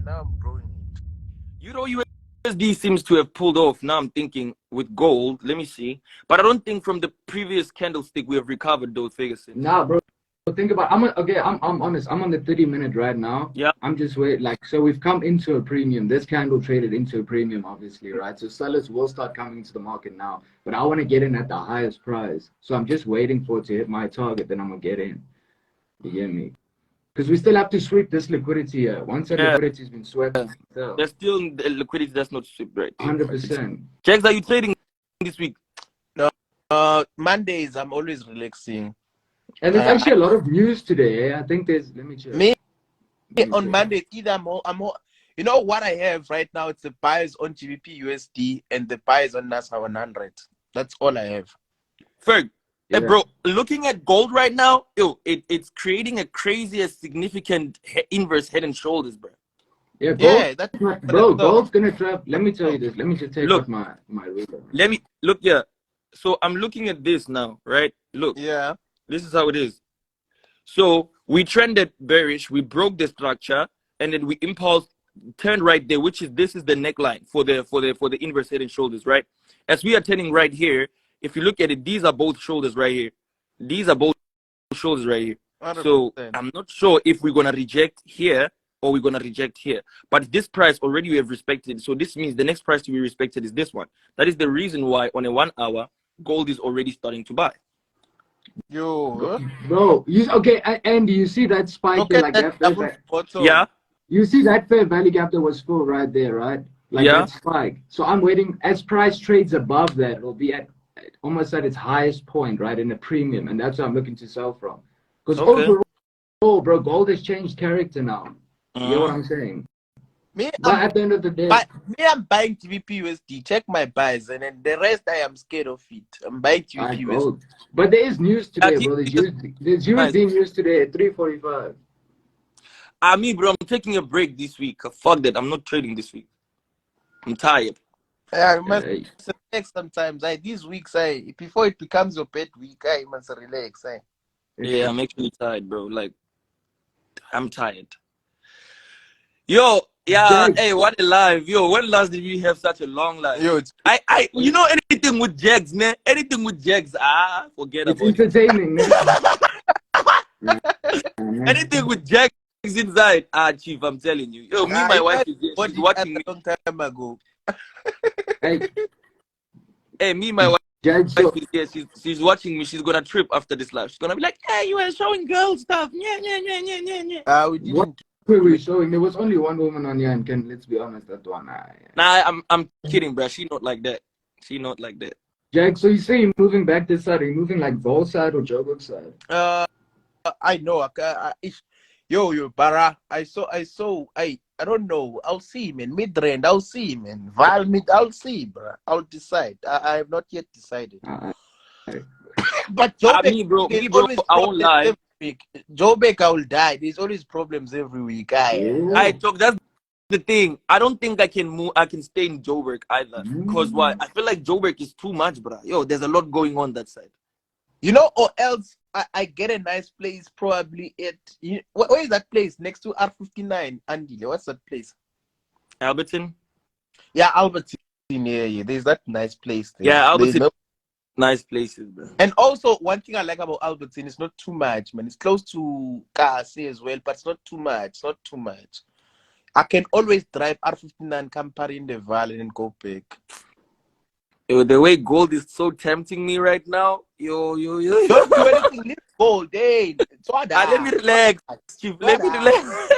now I'm growing it. USD seems to have pulled off. Now I'm thinking with gold. Let me see. But I don't think from the previous candlestick we have recovered those figures. Nah, bro. Think about I'm honest. I'm on the 30-minute right now. Yeah. I'm just so we've come into a premium. This candle traded into a premium, obviously, right? So sellers will start coming to the market now. But I want to get in at the highest price. So I'm just waiting for it to hit my target, then I'm gonna get in. You get me? Because we still have to sweep this liquidity here. Once that liquidity has been swept, there's still the liquidity that's not swept, right? 100%. Jags, are you trading this week? No, Mondays I'm always relaxing. And there's actually a lot of news today. I think there's. Let me check. On Monday, either I'm you know what I have right now? It's the buys on GBP USD and the buys on NASA 100. That's all I have. Ferg, bro, looking at gold right now, it's creating a crazy, significant inverse head and shoulders, bro. Yeah, gold's gonna trap. Let me tell you this. Let me just take off my ruler. Let me look here. So I'm looking at this now, right? Look. Yeah. This is how it is. So we trended bearish, we broke the structure, and then we impulse turned right there, which is this is the neckline for the inverse head and shoulders, right? As we are turning right here, if you look at it, these are both shoulders right here. These are both shoulders right here. 100%. So I'm not sure if we're gonna reject here or we're gonna reject here. But this price already we have respected. So this means the next price to be respected is this one. That is the reason why on a 1 hour, gold is already starting to buy. Yo, bro, Andy, you see that spike there, like that? Yeah. You see that fair value gap that was full right there, right? Like that spike. So I'm waiting as price trades above that, it'll be at almost at its highest point, right, in a premium, and that's what I'm looking to sell from. Because overall, bro, gold has changed character now. You know what I'm saying? But at the end of the day, I'm buying GBP USD. Check my buys, and then the rest I am scared of it. I'm buying GBP USD. But there is news today, bro. There's USD news today at 3:45. Bro, I'm taking a break this week. Fuck that. I'm not trading this week. I'm tired. I must relax sometimes. These weeks, before it becomes your bad week, I must relax. Yeah, I'm actually tired, bro. Like, I'm tired. Yo, yeah, hey, what a live. Yo, when last did we have such a long life? Yo, you know anything with Jags, man? Anything with Jags, forget about it. It's entertaining, man. Anything with Jags inside, Chief, I'm telling you. Yo, my wife is here. She's watching me. A long time ago. Hey, my wife is here. She's watching me. She's gonna trip after this live. She's gonna be like, hey, you are showing girl stuff. Yeah. We didn't. We were showing. There was only one woman on here, and let's be honest, that one. Nah, I'm kidding, bro. She not like that. She not like that. Jack, so you say you're moving back this side? Are you moving like Vol side or Joburg side? I know. Yo, Bara. I don't know. I'll see, man. Midrand, I'll see, man. Val mid, I'll see, bro. I'll decide. I have not yet decided. But Joburg, bro, I won't lie. Joburg, I will die. There's always problems every week. That's the thing. I don't think I can move. I can stay in Joburg either. Because why? I feel like Joburg is too much, bro. Yo, there's a lot going on that side. You know, or else I get a nice place probably where is that place? Next to R59, Andy. What's that place? Alberton? Yeah, Alberton. Yeah. There's that nice place there. Yeah, Alberton. Nice places, bro. And also, one thing I like about Alberton is not too much, man. It's close to Kasi as well, but it's not too much. Not too much. I can always drive R59, come party in the valley and go back. Yo, the way gold is so tempting me right now. Yo. Don't do anything. Leave gold, hey. Let me relax, Chief. Let me relax.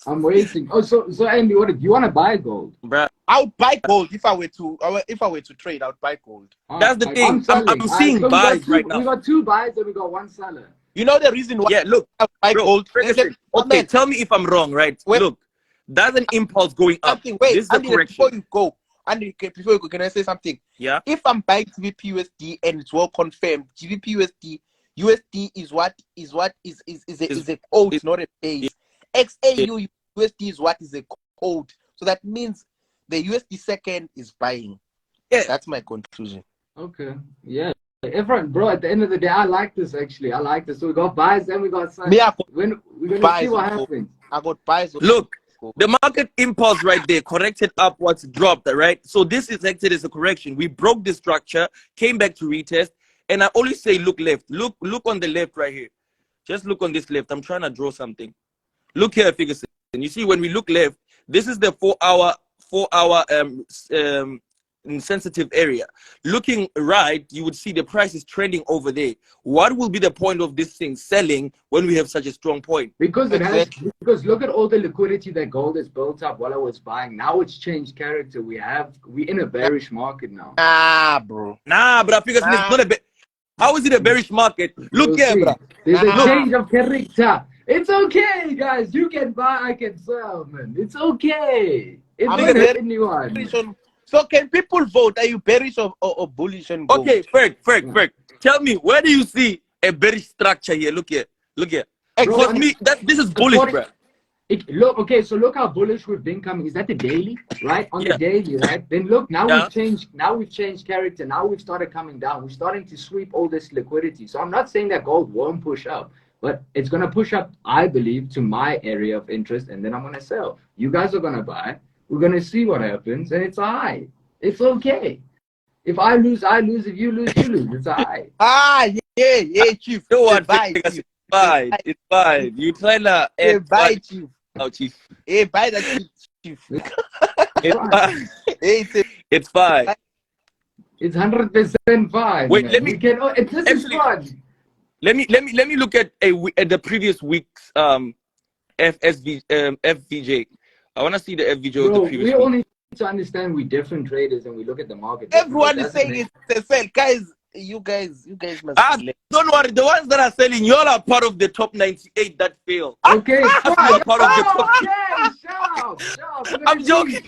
I'm waiting. Oh, so Andy, what do you want to buy gold? Bruh. I would buy gold if I were to trade. I would buy gold. That's the thing. I'm seeing buys right now. We got 2 buys and we got 1 seller. You know the reason why? Yeah, look, I buy gold. Okay, tell me if I'm wrong, right? Look, that's an impulse going up. Wait, this is the correction. Before you go, before you go, can I say something? Yeah. If I'm buying GBP USD and it's well confirmed, GBP USD is a code, not a base. XAU USD is what is a code. So that means the USD second is buying. Yeah, that's my conclusion. Okay. Yeah. Everyone, bro, at the end of the day, I like this actually. I like this. So we got buys and we got sellers. Yeah, we're gonna see what happens. I got buys. Look, The market impulse right there corrected upwards, dropped, right? So this is acted as a correction. We broke the structure, came back to retest, and I always say look left. Look on the left right here. Just look on this left. I'm trying to draw something. Look here, Ferguson. And you see when we look left, this is the 4-hour sensitive area. Looking right, you would see the price is trending over there. What will be the point of this thing selling when we have such a strong point? Because because look at all the liquidity that gold has built up while I was buying. Now it's changed character. We're in a bearish market now. Bro, Ferguson, it's not a bit. How is it a bearish market? Look here, bro. There's a change of character. It's okay, guys. You can buy, I can sell, man. It's okay. It's not anyone. So can people vote? Are you bearish or bullish on gold? Okay, Ferg. Tell me, where do you see a bearish structure here? Look here. Because this is bullish, bro. Look how bullish we've been coming. Is that the daily, right? On the daily, right? Then look, now we've changed character. Now we've started coming down. We're starting to sweep all this liquidity. So I'm not saying that gold won't push up, but it's gonna push up, I believe, to my area of interest, and then I'm gonna sell. You guys are gonna buy. We're gonna see what happens, and it's alright. It's okay. If I lose, I lose. If you lose, you lose. It's alright. Yeah, Chief. You know what? It's fine. You try to buy, Chief. Oh, Chief. Hey, buy that Chief. It's fine. It's 100% fine. Wait, man. let me. This is fun. Let me look at the previous week's FVJ. I want to see the FVJ of the previous week. We all need to understand we're different traders and we look at the market. Everyone is saying it's a sell. Guys, you guys must don't worry, the ones that are selling, y'all are part of the top 98 that fail. Okay, you're part of the top. Shut up. I'm joking.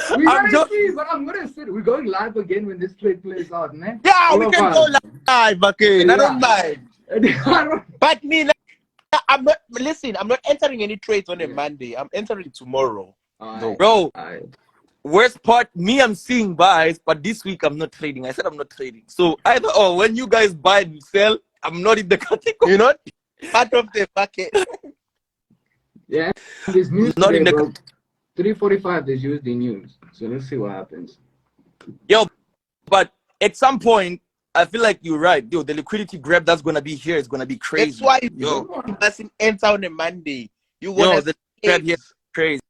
I'm joking, but I'm gonna sit. We're going live again when this trade plays out, man. Yeah, we can go live again. I don't mind. But me, I'm not entering any trades on a Monday. I'm entering tomorrow. Bro, worst part, me, I'm seeing buys, but this week I'm not trading. I said I'm not trading. So either when you guys buy and sell, I'm not in the category. You're not part of the bucket. Yeah, there's news not today, in the bro. 3:45, there's usually news. So let's see what happens. Yo, but at some point, I feel like you're right. Yo, the liquidity grab that's going to be here is going to be crazy. That's why you mustn't enter on a Monday. You want the grab here is crazy.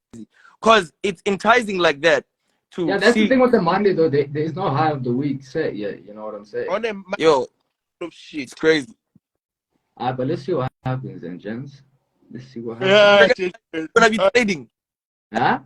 Because it's enticing like that. That's the thing with the Monday, though. There's no high of the week set yet. You know what I'm saying? On a Monday, shit, it's crazy. But let's see what happens then, gents. Let's see what happens. You're going to be trading. Huh?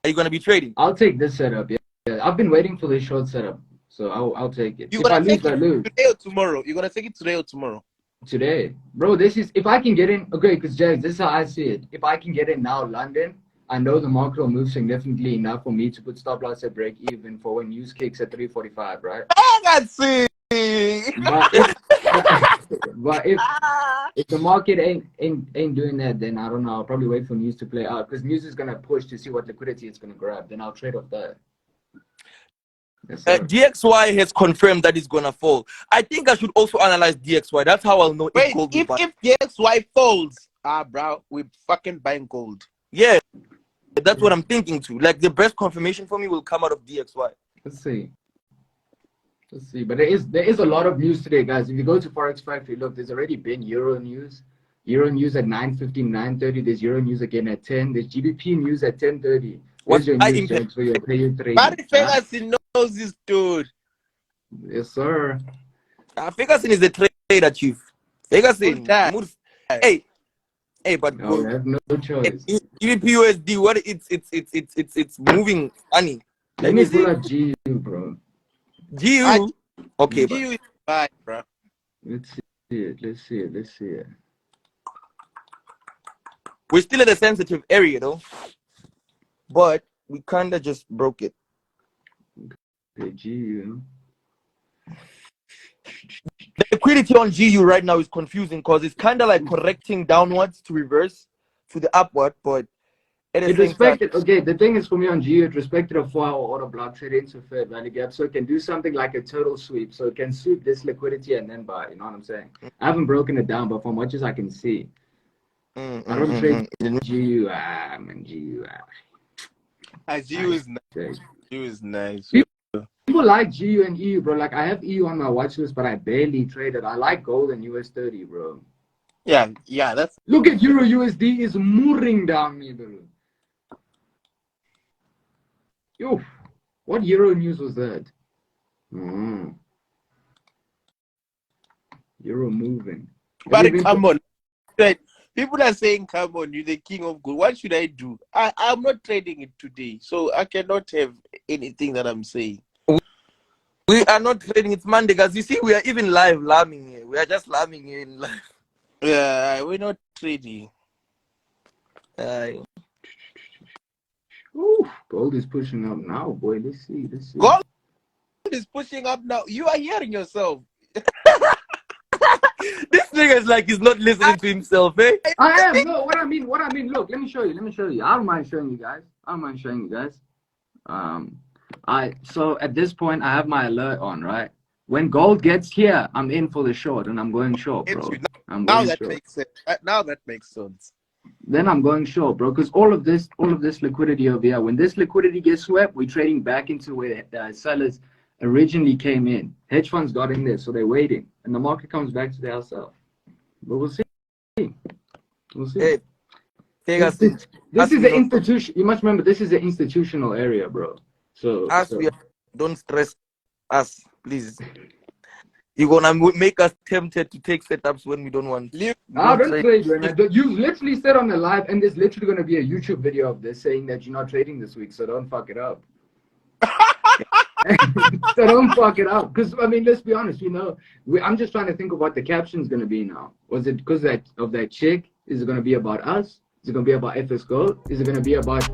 Are you going to be trading? I'll take this setup. Yeah. I've been waiting for this short setup. So I'll take it. If I lose, I lose. Today or tomorrow? You're gonna take it today or tomorrow? Today, bro. This is if I can get in. Okay, because Jags, this is how I see it. If I can get in now, London, I know the market will move significantly enough for me to put stop loss at break even for when news kicks at 3:45, right? I can see. But if the market ain't doing that, then I don't know. I'll probably wait for news to play out because news is gonna push to see what liquidity it's gonna grab. Then I'll trade off that. DXY has confirmed that it's gonna fall. I think I should also analyze DXY. That's how I'll know. Wait, if DXY falls, bro, we're fucking buying gold. Yeah, that's what I'm thinking too. Like the best confirmation for me will come out of DXY. Let's see. But there is a lot of news today, guys. If you go to Forex Factory, look, there's already been Euro news. Euro news at 9:15, 9:30. There's Euro news again at 10. There's GBP news at 10:30. What's your news, James, for your trade? Barry Ferguson knows this dude. Yes, sir. Ferguson is the trader, chief. Ferguson. Hey, but no, I have no choice. GBP what it's moving funny. Let me pull up GU, bro. GU. Okay, GU is fine, bro. Let's see it. We're still at a sensitive area though. But we kind of just broke it. Okay, GU. The liquidity on GU right now is confusing because it's kind of like correcting downwards to reverse to the upward, but it respected. Okay, the thing is for me on GU, it respected a 4-hour order block trade into fair value gap, so it can do something like a total sweep. So it can sweep this liquidity and then buy. You know what I'm saying? I haven't broken it down, but from much as I can see, I don't trade GU. Man, GU. GU is nice. GU is nice. People like GU and EU, bro. Like, I have EU on my watch list, but I barely trade it. I like gold and US 30, bro. Yeah, that's... Look at Euro USD is mooring down me, bro. Yo, what Euro news was that? Euro moving. But come on. People are saying, come on, you're the king of gold. What should I do? I'm not trading it today, so I cannot have anything that I'm saying. We are not trading. It's Monday, guys. You see, we are even live lambing here. We are just lambing here in live. Yeah, we're not trading. Ooh, gold is pushing up now, boy. Let's see. Gold is pushing up now. You are hearing yourself. This nigga is like he's not listening to himself, eh? I am. No, what I mean. Look, let me show you. I don't mind showing you guys. So at this point, I have my alert on, right? When gold gets here, I'm in for the short, and I'm going short, bro. Now that makes sense. Now that makes sense. Then I'm going short, bro, because all of this liquidity over here, when this liquidity gets swept, we're trading back into where the sellers originally came in. Hedge funds got in there, so they're waiting, and the market comes back to their self. But we'll see. We'll see. Hey, this is an institution. You must remember, this is an institutional area, bro. So don't stress us, please. You're gonna make us tempted to take setups when we don't want. Don't trade, man. You literally said on the live, and there's literally gonna be a YouTube video of this saying that you're not trading this week, so don't fuck it up. So don't fuck it up, because I mean, let's be honest. I'm just trying to think of what the caption's gonna be now. Was it because of that chick? Is it gonna be about us? Is it gonna be about FS Gold? Is it gonna be about